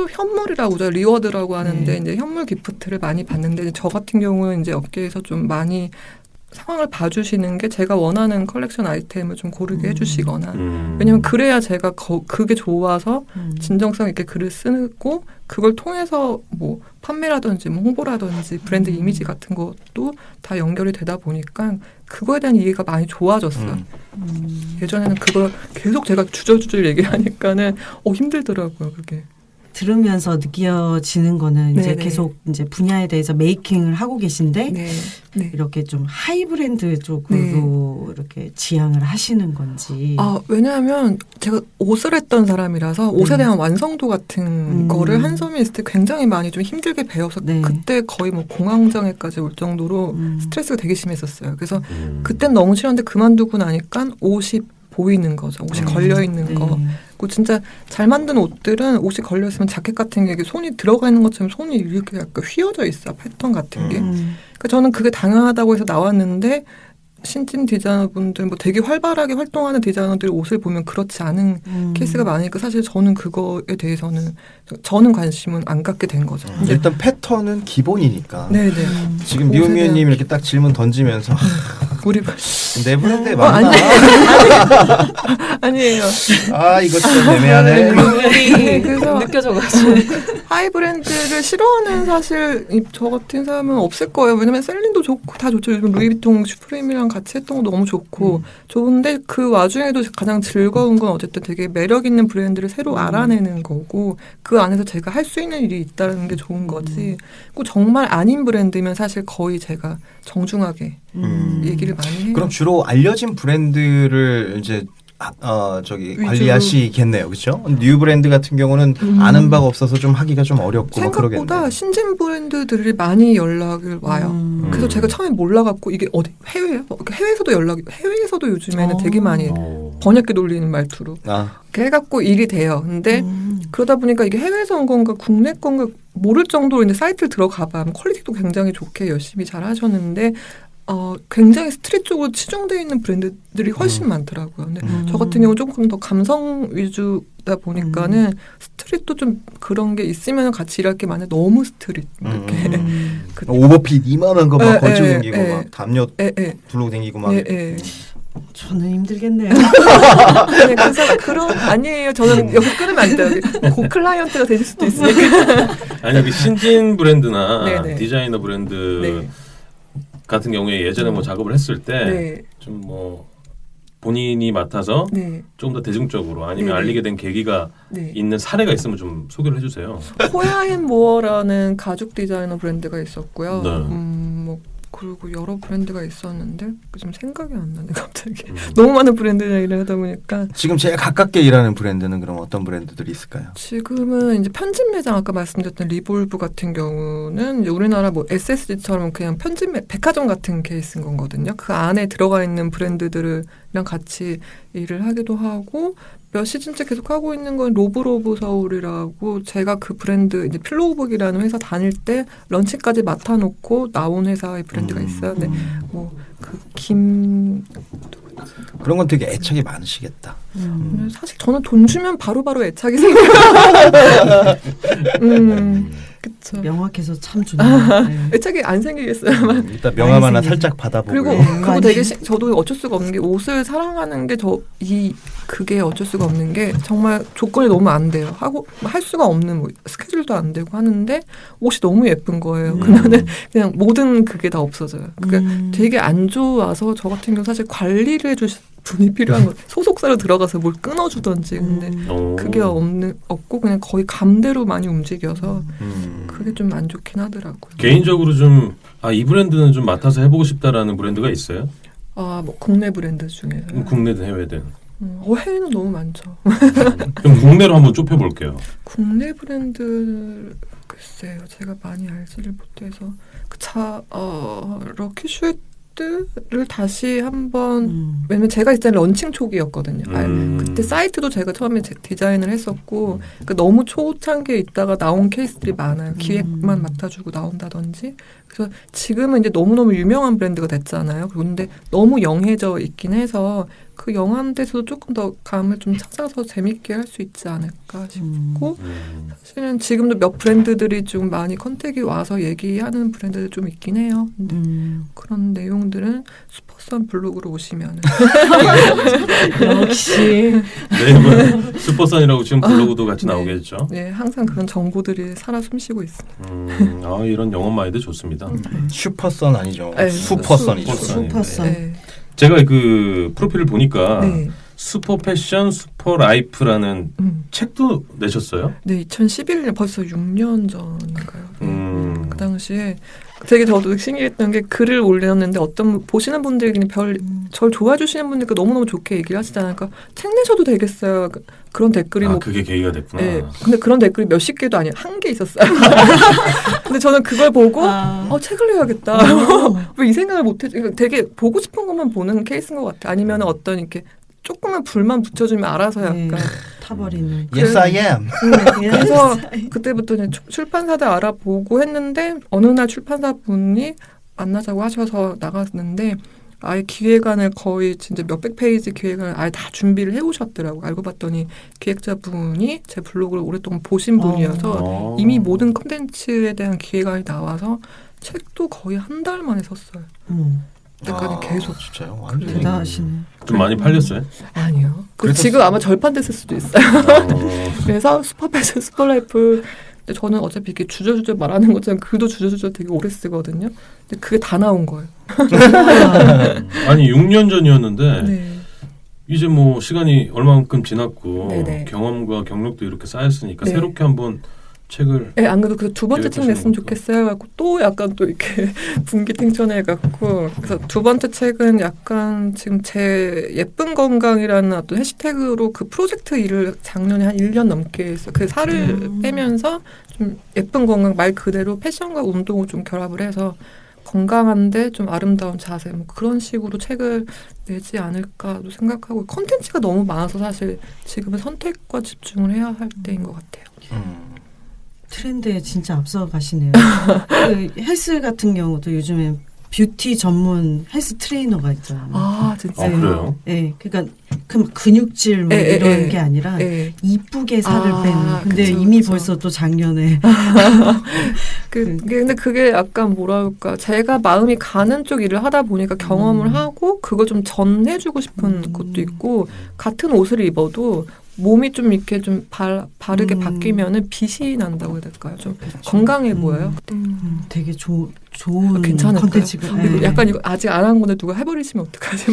현물이라고 하죠. 리워드라고 하는데 이제 현물 기프트를 많이 받는데 저 같은 경우는 이제 업계에서 좀 많이 상황을 봐주시는 게 제가 원하는 컬렉션 아이템을 좀 고르게 해주시거나 왜냐면 그래야 제가 그게 좋아서 진정성 있게 글을 쓰고 그걸 통해서 뭐 판매라든지 뭐 홍보라든지 브랜드 이미지 같은 것도 다 연결이 되다 보니까 그거에 대한 이해가 많이 좋아졌어요. 예전에는 그걸 계속 제가 주저주저 얘기하니까는 힘들더라고요 그게. 들으면서 느껴지는 거는 이제 네네. 계속 이제 분야에 대해서 메이킹을 하고 계신데 네. 이렇게 좀 하이 브랜드 쪽으로 이렇게 지향을 하시는 건지. 왜냐하면 제가 옷을 했던 사람이라서 옷에 대한 완성도 같은 거를 한섬에 있을 때 굉장히 많이 좀 힘들게 배워서 그때 거의 뭐 공황장애까지 올 정도로 스트레스가 되게 심했었어요. 그래서 그땐 너무 싫었는데 그만두고 나니까 옷이 보이는 거죠. 옷이 걸려 있는 거. 그 진짜 잘 만든 옷들은 옷이 걸려 있으면 자켓 같은 게 손이 들어가 있는 것처럼 손이 이렇게 약간 휘어져 있어 패턴 같은 게. 그러니까 저는 그게 당연하다고 해서 나왔는데 신진 디자이너분들 뭐 되게 활발하게 활동하는 디자이너들 옷을 보면 그렇지 않은 케이스가 많으니까 사실 저는 그거에 대해서는 저는 관심은 안 갖게 된 거죠. 일단 패턴은 기본이니까. 네네. 지금 미우미우님 이렇게 딱 질문 던지면서 우리 내 브랜드에 맞나? 아니에요. 이거 좀 애매하네. 그래서 느껴져가지고 하이 브랜드를 싫어하는 사실 저 같은 사람은 없을 거예요. 왜냐면 셀린도 좋고 다 좋죠. 요즘 루이비통 슈프림이랑 같이 했던 거 너무 좋고 좋은데 그 와중에도 가장 즐거운 건 어쨌든 되게 매력 있는 브랜드를 새로 알아내는 거고 그 안에서 제가 할 수 있는 일이 있다는 게 좋은 거지. 꼭 정말 아닌 브랜드면 사실 거의 제가 정중하게 얘기를 많이 해요. 그럼 주로 알려진 브랜드를 이제 관리하시겠네요, 그렇죠? 뉴 브랜드 같은 경우는 아는 바가 없어서 좀 하기가 좀 어렵고 생각보다 그러겠네요. 신진 브랜드들이 많이 연락을 와요. 그래서 제가 처음에 몰라갖고 이게 어디 해외예요? 해외에서도 해외에서도 요즘에는 되게 많이 번역기 돌리는 말투로 그렇게 해갖고 일이 돼요. 근데 그러다 보니까 이게 해외에서 온 건가 국내 건가 모를 정도로 이제 사이트를 들어가봐 퀄리티도 굉장히 좋게 열심히 잘 하셨는데 굉장히 스트릿 쪽으로 치중되어 있는 브랜드들이 훨씬 많더라고요. 근데 저 같은 경우 조금 더 감성 위주다 보니까는 스트릿도 좀 그런 게 있으면 같이 일할 게 많은데 너무 스트릿 이렇게 오버핏 이만한 거 막 걸치고 다니고 막 담요 두르고 다니고 막 저는 힘들겠네요. 네, 그래서 아니에요. 저는 여기 끊으면 안 돼요. 고 클라이언트가 되실 수도 있으니까. 아니 여기 신진 브랜드나 네네. 디자이너 브랜드 같은 경우에 예전에 뭐 작업을 했을 때 좀 뭐 본인이 맡아서 좀 더 대중적으로 아니면 알리게 된 계기가 있는 사례가 있으면 좀 소개를 해주세요. 호야앤모어라는 가죽 디자이너 브랜드가 있었고요. 뭐 그리고 여러 브랜드가 있었는데 지금 생각이 안 나네 갑자기. 너무 많은 브랜드 얘기를 하다 보니까 지금 제일 가깝게 일하는 브랜드는 그럼 어떤 브랜드들이 있을까요? 지금은 이제 편집 매장 아까 말씀드렸던 리볼브 같은 경우는 이제 우리나라 뭐 SSG처럼 그냥 편집 백화점 같은 케이스인 거거든요. 그 안에 들어가 있는 브랜드들이랑 같이 일을 하기도 하고 몇 시즌째 계속 하고 있는 건 로브로브 서울이라고 제가 그 브랜드 이제 필로우북이라는 회사 다닐 때 런칭까지 맡아놓고 나온 회사의 브랜드가 있어요. 근데 뭐 그 그런 건 되게 애착이 많으시겠다. 사실 저는 돈 주면 바로바로 애착이 생겨요. 그쵸. 명확해서 참 좋네요. 네. 애착이 안 생기겠어요. 이따 명함 하나 생기죠. 살짝 받아보고. 그리고 네. 그거 되게 저도 어쩔 수가 없는 게 옷을 사랑하는 게 그게 어쩔 수가 없는 게 정말 조건이 너무 안 돼요. 하고 할 수가 없는 뭐 스케줄도 안 되고 하는데 옷이 너무 예쁜 거예요. 그러면은 그냥 모든 그게 다 없어져요. 그러니까 되게 안 좋아서 저 같은 경우 사실 관리를 해주신 분이 필요한 거 소속사로 들어가서 뭘 끊어주던지 근데 그게 없고 그냥 거의 감대로 많이 움직여서 그게 좀 안 좋긴 하더라고요. 개인적으로 좀 이 브랜드는 좀 맡아서 해보고 싶다라는 브랜드가 있어요? 뭐 국내 브랜드 중에서 국내든 해외든. 해외는 너무 많죠. 그럼 국내로 한번 좁혀볼게요. 국내 브랜드 글쎄요, 제가 많이 알지를 못해서 럭키 슈트를 다시 한번 왜냐면 제가 있을 때는 런칭 초기였거든요. 그때 사이트도 제가 처음에 디자인을 했었고 너무 초창기에 있다가 나온 케이스들이 많아요. 기획만 맡아주고 나온다든지. 그래서 지금은 이제 너무너무 유명한 브랜드가 됐잖아요. 그런데 너무 영해져 있긴 해서 그 영한 데서도 조금 더 감을 좀 찾아서 재밌게 할 수 있지 않을까 싶고 사실은 지금도 몇 브랜드들이 좀 많이 컨택이 와서 얘기하는 브랜드들 좀 있긴 해요. 근데 그런 내용들은 슈퍼선 블로그로 오시면 역시 네이버 슈퍼선이라고 지금 블로그도 같이 나오겠죠. 네, 항상 그런 정보들이 살아 숨쉬고 있습니다. 이런 영업 마인드 좋습니다. 슈퍼선 아니죠. 네, 슈퍼선이죠. 슈퍼선. 네. 제가 그 프로필을 보니까 네. 슈퍼 패션, 슈퍼 라이프라는 책도 내셨어요? 네, 2011년 벌써 6년 전인가요? 그 당시에 되게 저도 신기했던 게 글을 올렸는데 어떤 보시는 분들이 그냥 절 좋아해 주시는 분들께 너무너무 좋게 얘기를 하시잖아요. 그러니까 책 내셔도 되겠어요. 그런 댓글이 그게 계기가 됐구나. 네, 근데 그런 댓글이 몇십 개도 아니에요. 한 개 있었어요. 근데 저는 그걸 보고 책을 내야겠다. 왜 이 생각을 못 했지? 그러니까 되게 보고 싶은 것만 보는 케이스인 것 같아요. 아니면 어떤 이렇게 조금만 불만 붙여주면 알아서 약간 타버리는. Yes, I am. 그래서 그때부터 이제 출판사들 알아보고 했는데 어느 날 출판사 분이 만나자고 하셔서 나갔는데 아예 기획안을 거의 진짜 몇백 페이지 기획안을 아예 다 준비를 해오셨더라고요. 알고 봤더니 기획자분이 제 블로그를 오랫동안 보신 분이어서 이미 모든 콘텐츠에 대한 기획안이 나와서 책도 거의 한 달 만에 썼어요. 그때까지 계속. 진짜요? 완전히. 대단하시네. 좀 많이 팔렸어요? 아니요. 그리고 지금 아마 절판됐을 수도 있어요. 그래서 슈퍼패션, 슈퍼라이프. 근데 저는 어차피 이렇게 주저주저 말하는 것처럼 글도 주저주저 되게 오래 쓰거든요. 근데 그게 다 나온 거예요. 아니 6년 전이었는데 네. 이제 뭐 시간이 얼마만큼 지났고 네네. 경험과 경력도 이렇게 쌓였으니까 네. 새롭게 한번 책을 네, 안 그래도 그 두 번째 책 냈으면 것도. 좋겠어요. 갖고 또 약간 또 이렇게 분기탱천해갖고 그래서 두 번째 책은 약간 지금 제 예쁜 건강이라는 어떤 해시태그로 그 프로젝트 일을 작년에 한 1년 넘게 했어요. 그 살을 빼면서 좀 예쁜 건강 말 그대로 패션과 운동을 좀 결합을 해서 건강한데 좀 아름다운 자세 뭐 그런 식으로 책을 내지 않을까도 생각하고 콘텐츠가 너무 많아서 사실 지금은 선택과 집중을 해야 할 때인 것 같아요. 트렌드에 진짜 앞서 가시네요. 그 헬스 같은 경우도 요즘에 뷰티 전문 헬스 트레이너가 있잖아요. 아 진짜. 그래요? 네, 그러니까 근육질 뭐 이런 게 아니라 이쁘게 살을 빼는. 근데 그쵸, 이미 그쵸. 벌써 또 작년에 근데 그게 약간 뭐랄까 제가 마음이 가는 쪽 일을 하다 보니까 경험을 하고 그걸 좀 전해주고 싶은 것도 있고 같은 옷을 입어도 몸이 좀 이렇게 좀 바르게 바뀌면은 빛이 난다고 해야 될까요? 좀 건강해 보여요. 되게 좋은 괜찮을까요? 컨텐츠가. 네. 약간 이거 아직 안 한 건데 누가 해버리시면 어떡하지?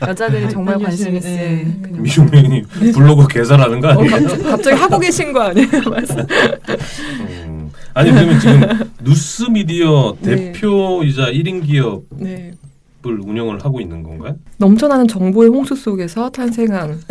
여자들이 정말 관심 있을. 네. 미용мен이 블로그 개설하는 거 아니에요? 갑자기 하고 계신 거 아니에요? 말씀. 아니 그러면 지금 뉴스 미디어 네. 대표이자 1인 기업을 네. 운영을 하고 있는 건가요? 넘쳐나는 정보의 홍수 속에서 탄생한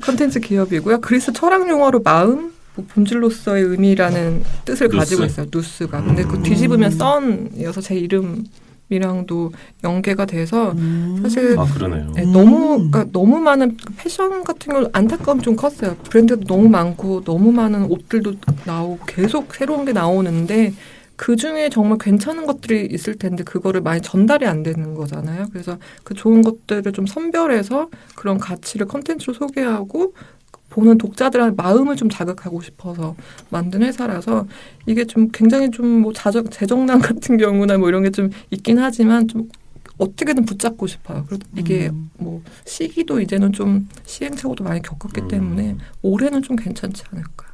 컨텐츠 기업이고요. 그리스 철학 용어로 마음, 뭐 본질로서의 의미라는 뜻을 누스? 가지고 있어요. 누스가. 근데 그 뒤집으면 썬이어서 제 이름이랑도 연계가 돼서 사실 아 그러네요. 네, 그러니까 너무 많은 패션 같은 경우 안타까움이 좀 컸어요. 브랜드도 너무 많고 너무 많은 옷들도 나오고 계속 새로운 게 나오는데 그 중에 정말 괜찮은 것들이 있을 텐데 그거를 많이 전달이 안 되는 거잖아요. 그래서 그 좋은 것들을 좀 선별해서 그런 가치를 컨텐츠로 소개하고 보는 독자들의 마음을 좀 자극하고 싶어서 만든 회사라서 이게 좀 굉장히 좀 뭐 재정난 같은 경우나 뭐 이런 게 좀 있긴 하지만 좀 어떻게든 붙잡고 싶어요. 그리고 이게 뭐 시기도 이제는 좀 시행착오도 많이 겪었기 때문에 올해는 좀 괜찮지 않을까.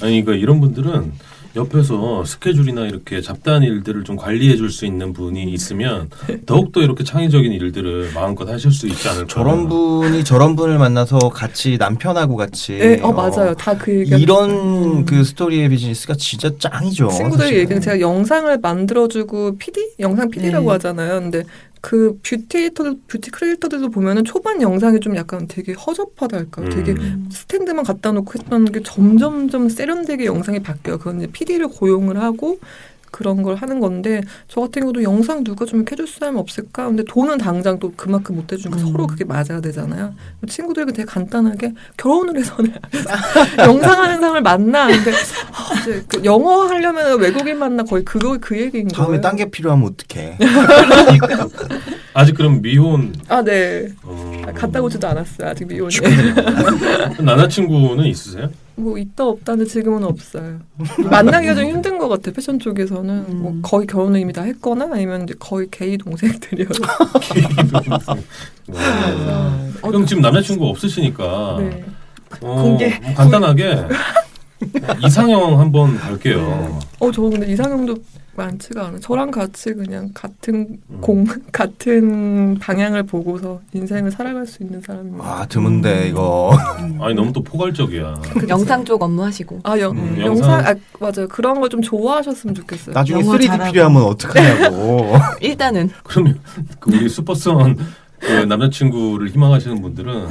아니 그러니까 이런 분들은 옆에서 스케줄이나 이렇게 잡다한 일들을 좀 관리해 줄 수 있는 분이 있으면 더욱더 이렇게 창의적인 일들을 마음껏 하실 수 있지 않을까. 저런 분이 저런 분을 만나서 같이 남편하고 같이 네, 맞아요. 다 그 얘기. 이런 그 스토리의 비즈니스가 진짜 짱이죠. 친구들이 사실은. 얘기는 제가 영상을 만들어주고 영상 PD라고 네. 하잖아요. 근데 그 뷰티 크리에이터들도 보면은 초반 영상이 좀 약간 되게 허접하달까. 되게 스탠드만 갖다 놓고 했던 게 점점점 세련되게 영상이 바뀌어요. 그건 이제 PD를 고용을 하고 그런 걸 하는 건데 저 같은 경우도 영상 누가 좀 이렇게 해줄 사람 없을까? 근데 돈은 당장 또 그만큼 못 해주니까 서로 그게 맞아야 되잖아요. 친구들과 되게 간단하게 결혼을 해서는 영상하는 사람을 만나. 근데 이제 그 영어 하려면 외국인 만나 거의 그 얘기인 거예요. 다음에 딴 게 필요하면 어떡해. 아직 그럼 미혼 아, 네. 갔다 오지도 않았어요. 아직 미혼이. 남자친구는 있으세요? 뭐 있다 없다는 지금은 없어요. 만나기가 좀 힘든 것 같아요. 패션 쪽에서는 뭐 거의 결혼을 이미 다 했거나 아니면 이제 거의 게이 동생들이어서. 그럼 지금 남자친구 없으시니까 네. 공개 간단하게 이상형 한번 갈게요. 저 근데 이상형도 많지가 않아요. 저랑 같이 그냥 같은 같은 방향을 보고서 인생을 살아갈 수 있는 사람입니다. 아 드문데 이거. 아니 너무 또 포괄적이야. 영상 쪽 업무하시고. 영상 맞아요. 그런 걸 좀 좋아하셨으면 좋겠어요. 나중에 영어 3D 잘하고. 필요하면 어떡하냐고. 일단은 그러면 그 우리 슈퍼선 그 남자친구를 희망하시는 분들은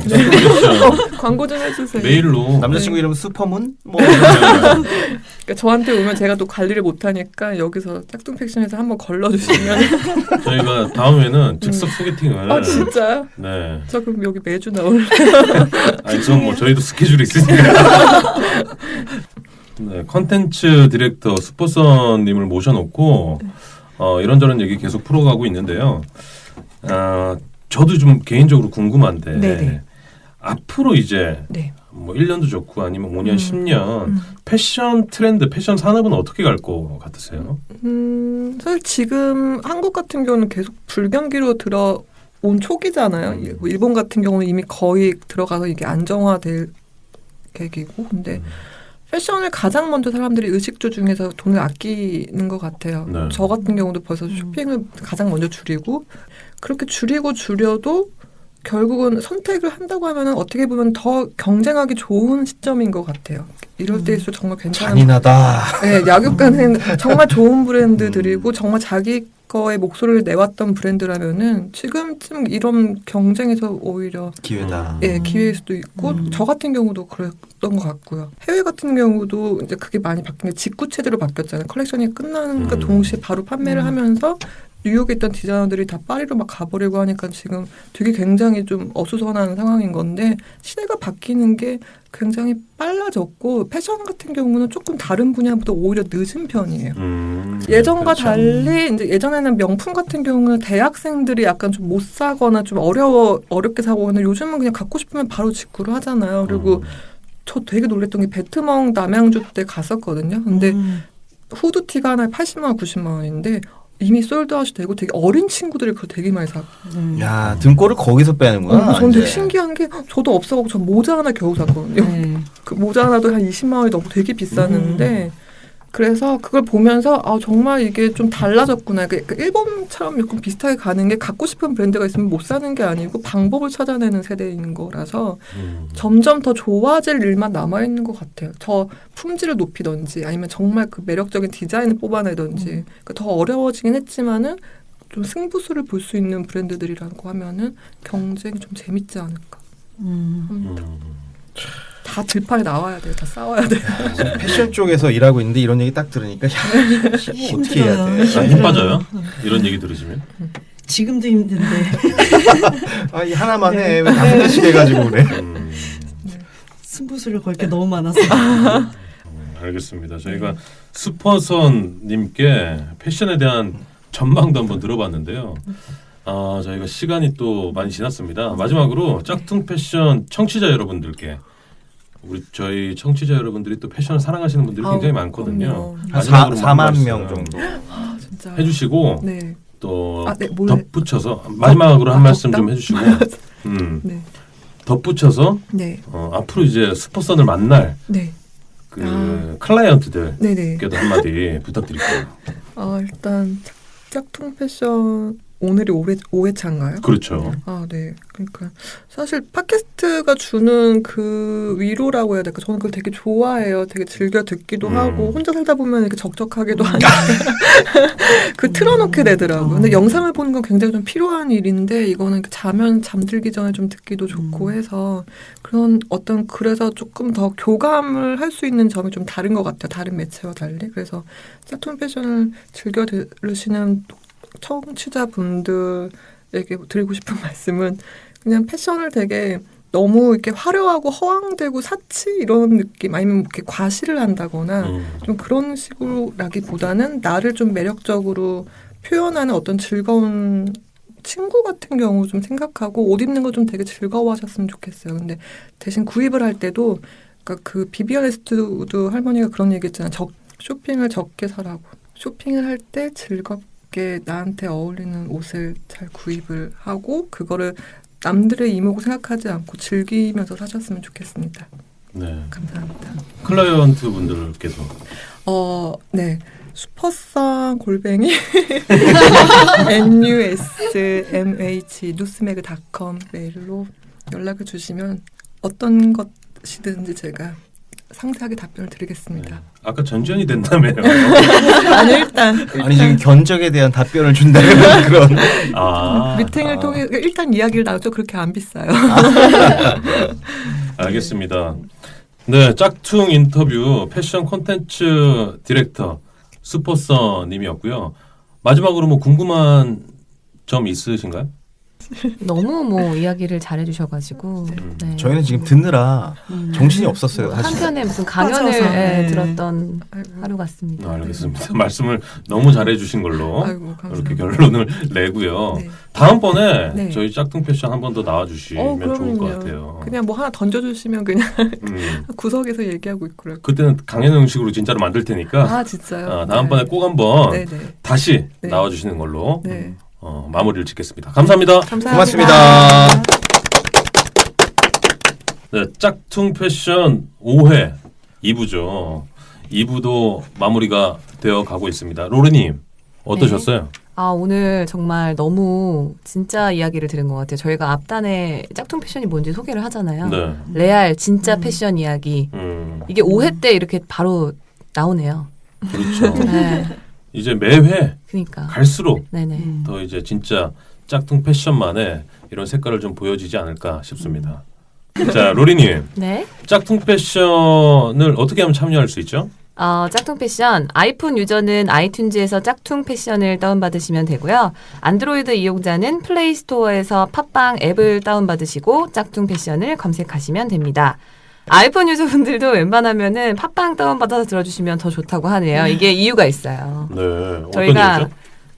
광고 좀 해주세요. 메일로 남자친구 이름 슈퍼문? 뭐 그러니까 저한테 오면 제가 또 관리를 못하니까 여기서 짝퉁 팩션에서 한번 걸러주시면. 저희가 다음에는 즉석 소개팅을 아 진짜요? 네. 저 그럼 여기 매주 나올래요. 아니 그건 뭐 저희도 스케줄이 있으니까. 네, 컨텐츠 디렉터 슈퍼선님을 모셔놓고 이런저런 얘기 계속 풀어가고 있는데요. 저도 좀 개인적으로 궁금한데 네네. 앞으로 이제 네. 뭐 1년도 좋고 아니면 5년, 10년 패션 트렌드, 패션 산업은 어떻게 갈 것 같으세요? 사실 지금 한국 같은 경우는 계속 불경기로 들어온 초기잖아요. 일본 같은 경우는 이미 거의 들어가서 이게 안정화될 계기고, 근데 패션을 가장 먼저 사람들이 의식주 중에서 돈을 아끼는 것 같아요. 네. 저 같은 경우도 벌써 쇼핑을 가장 먼저 줄이고, 그렇게 줄여도 결국은 선택을 한다고 하면은 어떻게 보면 더 경쟁하기 좋은 시점인 것 같아요. 이럴 때일수록 정말 괜찮은. 잔인하다. 네, 약육가는 정말 좋은 브랜드들이고 정말 자기 거의 목소리를 내왔던 브랜드라면은 지금쯤 이런 경쟁에서 오히려 기회다. 예, 기회일 수도 있고 저 같은 경우도 그랬던 것 같고요. 해외 같은 경우도 이제 그게 많이 바뀐 게 직구 체제로 바뀌었잖아요. 컬렉션이 끝나는가 동시에 바로 판매를 하면서 뉴욕에 있던 디자이너들이 다 파리로 막 가버리고 하니까 지금 되게 굉장히 좀 어수선한 상황인 건데 시대가 바뀌는 게 굉장히 빨라졌고 패션 같은 경우는 조금 다른 분야보다 오히려 늦은 편이에요. 예전과 그렇죠. 달리 이제 예전에는 명품 같은 경우는 대학생들이 약간 좀 못 사거나 좀 어렵게 사고 하는데 요즘은 그냥 갖고 싶으면 바로 직구를 하잖아요. 그리고 저 되게 놀랬던 게 베트멍 남양주 때 갔었거든요. 근데 후드티가 하나에 80만 원, 90만 원인데 이미 솔드아웃이 되고 되게 어린 친구들이 그걸 되게 많이 사고. 야 등골을 거기서 빼는구나. 저는 되게 이제. 신기한 게 저도 없어갖고 저 모자 하나 겨우 샀거든요. 그 모자 하나도 한 20만 원이 넘고 되게 비쌌는데 그래서 그걸 보면서 아 정말 이게 좀 달라졌구나. 그러니까 일본처럼 조금 비슷하게 가는 게 갖고 싶은 브랜드가 있으면 못 사는 게 아니고 방법을 찾아내는 세대인 거라서 점점 더 좋아질 일만 남아 있는 것 같아요. 저 품질을 높이던지 아니면 정말 그 매력적인 디자인을 뽑아내던지 그러니까 더 어려워지긴 했지만은 좀 승부수를 볼 수 있는 브랜드들이라고 하면은 경쟁이 좀 재밌지 않을까. 다 들판에 나와야 돼요. 다 싸워야 돼요. 패션 쪽에서 일하고 있는데 이런 얘기 딱 들으니까 야, 어떻게 해야 돼? 힘 빠져요? 이런 얘기 들으시면? 지금도 힘든데. 아, 이 하나만 해. 왜 5개씩 해가지고 그래? 승부수를 걸 게 너무 많아서. 알겠습니다. 저희가 스퍼선님께 패션에 대한 전망도 한번 들어봤는데요. 저희가 시간이 또 많이 지났습니다. 마지막으로 짝퉁 패션 청취자 여러분들께 저희 청취자 여러분들이 또 패션을 사랑하시는 분들이 굉장히 많거든요. 그럼요. 한 마지막으로 4만 명 정도. 진짜. 해주시고 네. 또 네, 몰래. 덧붙여서 마지막으로 한 말씀 좀 덕담? 해주시고 네. 덧붙여서 네. 앞으로 이제 스포선을 만날 네. 그 클라이언트들께도 네네. 한마디 부탁드릴게요. 일단 짝퉁 패션 오늘이 5회차인가요? 그렇죠. 네. 그러니까 사실 팟캐스트가 주는 그 위로라고 해야 될까? 저는 그걸 되게 좋아해요. 되게 즐겨 듣기도 하고 혼자 살다 보면 이렇게 적적하기도 하니까 그 틀어놓게 되더라고요. 근데 영상을 보는 건 굉장히 좀 필요한 일인데 이거는 자면 잠들기 전에 좀 듣기도 좋고 해서 그런 어떤 그래서 조금 더 교감을 할 수 있는 점이 좀 다른 것 같아요. 다른 매체와 달리. 그래서 짝퉁 패션을 즐겨 들으시는 청취자분들에게 드리고 싶은 말씀은 그냥 패션을 되게 너무 이렇게 화려하고 허황되고 사치 이런 느낌 아니면 이렇게 과시를 한다거나 좀 그런 식으로라기보다는 나를 좀 매력적으로 표현하는 어떤 즐거운 친구 같은 경우 좀 생각하고 옷 입는 거 좀 되게 즐거워하셨으면 좋겠어요. 근데 대신 구입을 할 때도 그러니까 그 비비안 웨스트우드 할머니가 그런 얘기했잖아요. 쇼핑을 적게 사라고. 쇼핑을 할 때 즐겁게 나한테 어울리는 옷을 잘 구입을 하고 그거를 남들의 이목을 생각하지 않고 즐기면서 사셨으면 좋겠습니다. 네. 감사합니다. 클라이언트 분들께서 네. 슈퍼선 골뱅이 NUSMH newsmag.com 메일로 연락을 주시면 어떤 것이든지 제가 상세하게 답변을 드리겠습니다. 네. 아까 전지현이 된다며요. 아니 일단 아니 지금 견적에 대한 답변을 준다는 그런. 미팅을 통해 일단 이야기를 나누죠. 그렇게 안 비싸요. 알겠습니다. 네, 짝퉁 인터뷰 패션 콘텐츠 디렉터 스포서님이었고요. 마지막으로 뭐 궁금한 점 있으신가요? 너무 뭐 이야기를 잘해주셔가지고 네. 저희는 지금 듣느라 정신이 없었어요. 사실. 한편에 무슨 강연을 빠져서, 네. 들었던 아이고. 하루 같습니다. 알겠습니다. 말씀을 너무 잘해주신 걸로 아이고, 감사합니다. 이렇게 결론을 내고요. 네. 다음번에 네. 저희 짝퉁 패션 한 번 더 나와주시면 좋을 것 같아요. 그냥 뭐 하나 던져주시면 그냥 음. 구석에서 얘기하고 있고 그때는 강연 형식으로 진짜로 만들 테니까 진짜요? 다음번에 꼭 한번 네네. 다시 네. 나와주시는 걸로 네. 마무리를 짓겠습니다. 감사합니다. 고맙습니다. 네, 짝퉁 패션 5회 2부죠. 2부도 마무리가 되어 가고 있습니다. 로르님 어떠셨어요? 오늘 정말 너무 진짜 이야기를 들은 것 같아요. 저희가 앞단에 짝퉁 패션이 뭔지 소개를 하잖아요. 네. 레알 진짜 패션 이야기. 이게 5회 때 이렇게 바로 나오네요. 그렇죠. 네. 이제 매회 그러니까. 갈수록 네네. 더 이제 진짜 짝퉁 패션만의 이런 색깔을 좀 보여지지 않을까 싶습니다. 자, 로리님, 네. 짝퉁 패션을 어떻게 하면 참여할 수 있죠? 짝퉁 패션 아이폰 유저는 아이튠즈에서 짝퉁 패션을 다운받으시면 되고요. 안드로이드 이용자는 플레이스토어에서 팟빵 앱을 다운받으시고 짝퉁 패션을 검색하시면 됩니다. 아이폰 유저분들도 웬만하면은 팟빵 다운받아서 들어주시면 더 좋다고 하네요. 이게 이유가 있어요. 네, 어떤 저희가 이유죠?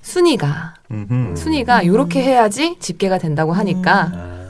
순위가 이렇게 해야지 집계가 된다고 하니까